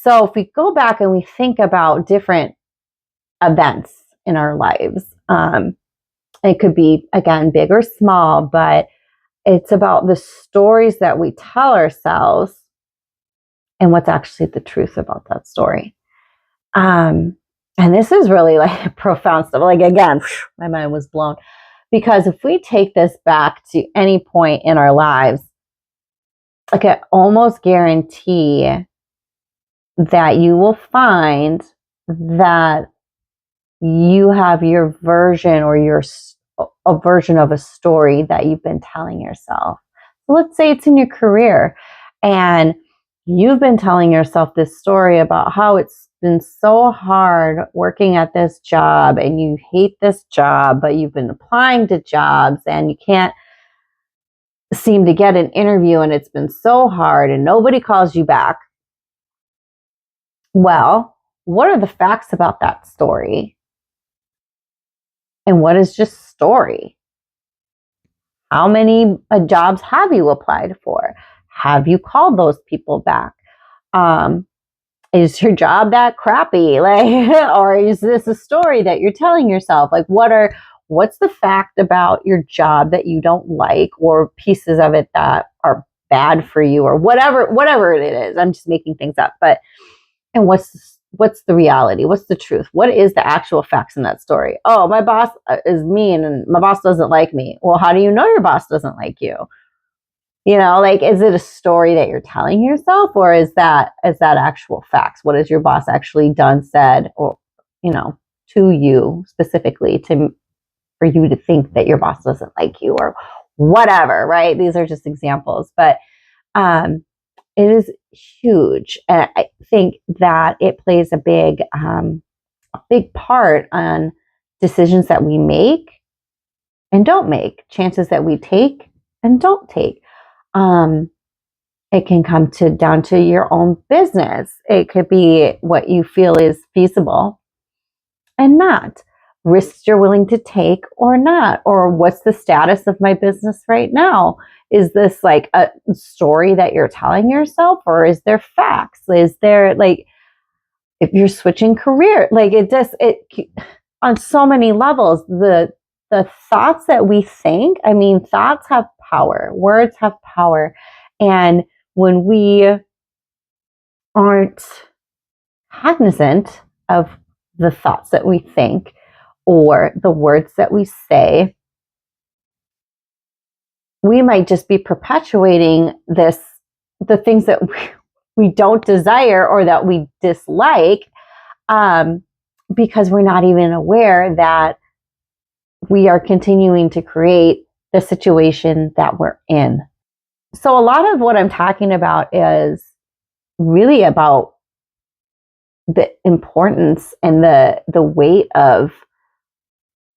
So if we go back and we think about different events in our lives, it could be, again, big or small, but it's about the stories that we tell ourselves and what's actually the truth about that story. And this is really like profound stuff. Like, again, my mind was blown, because if we take this back to any point in our lives, I can almost guarantee that you will find that you have your version, or a version of a story that you've been telling yourself. Let's say it's in your career, and you've been telling yourself this story about how it's been so hard working at this job, and you hate this job, but you've been applying to jobs and you can't seem to get an interview, and it's been so hard and nobody calls you back. Well, what are the facts about that story? And what is just story? How many jobs have you applied for? Have you called those people back? Is your job that crappy? Or is this a story that you're telling yourself? What's the fact about your job that you don't like, or pieces of it that are bad for you, or whatever it is? I'm just making things up. And what's the reality? What's the truth? What is the actual facts in that story? Oh, my boss is mean and my boss doesn't like me. Well, how do you know your boss doesn't like you? Is it a story that you're telling yourself, or is that actual facts? What has your boss actually done, said, or, to you specifically for you to think that your boss doesn't like you, or whatever, right? These are just examples, but, it is huge. And I think that it plays a big part on decisions that we make and don't make, chances that we take and don't take. It can come down to your own business. It could be what you feel is feasible and not, risks you're willing to take or not, or what's the status of my business right now? Is this like a story that you're telling yourself, or is there facts? Is there, if you're switching career, on so many levels, the thoughts that we think, thoughts have power, words have power. And when we aren't cognizant of the thoughts that we think or the words that we say, we might just be perpetuating the things that we don't desire or that we dislike, because we're not even aware that we are continuing to create the situation that we're in. So a lot of what I'm talking about is really about the importance and the weight of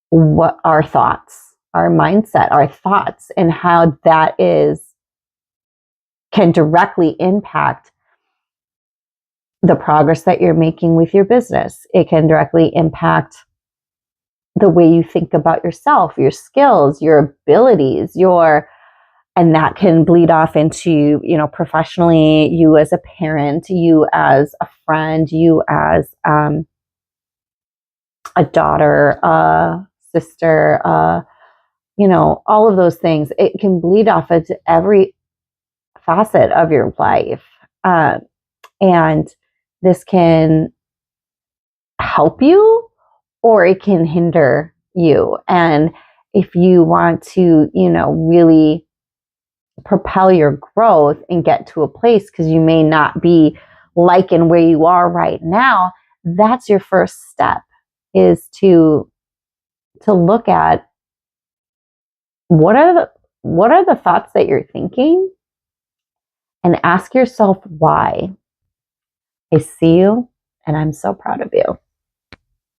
what our thoughts, our mindset, our thoughts, and how that can directly impact the progress that you're making with your business. It can directly impact the way you think about yourself, your skills, your abilities, and that can bleed off into, professionally, you as a parent, you as a friend, you as a daughter, a sister, all of those things. It can bleed off into every facet of your life. And this can help you, or it can hinder you. And if you want to, really propel your growth and get to a place, because you may not be liking where you are right now, that's your first step, is to look at what are the thoughts that you're thinking, and ask yourself why. I see you, and I'm so proud of you.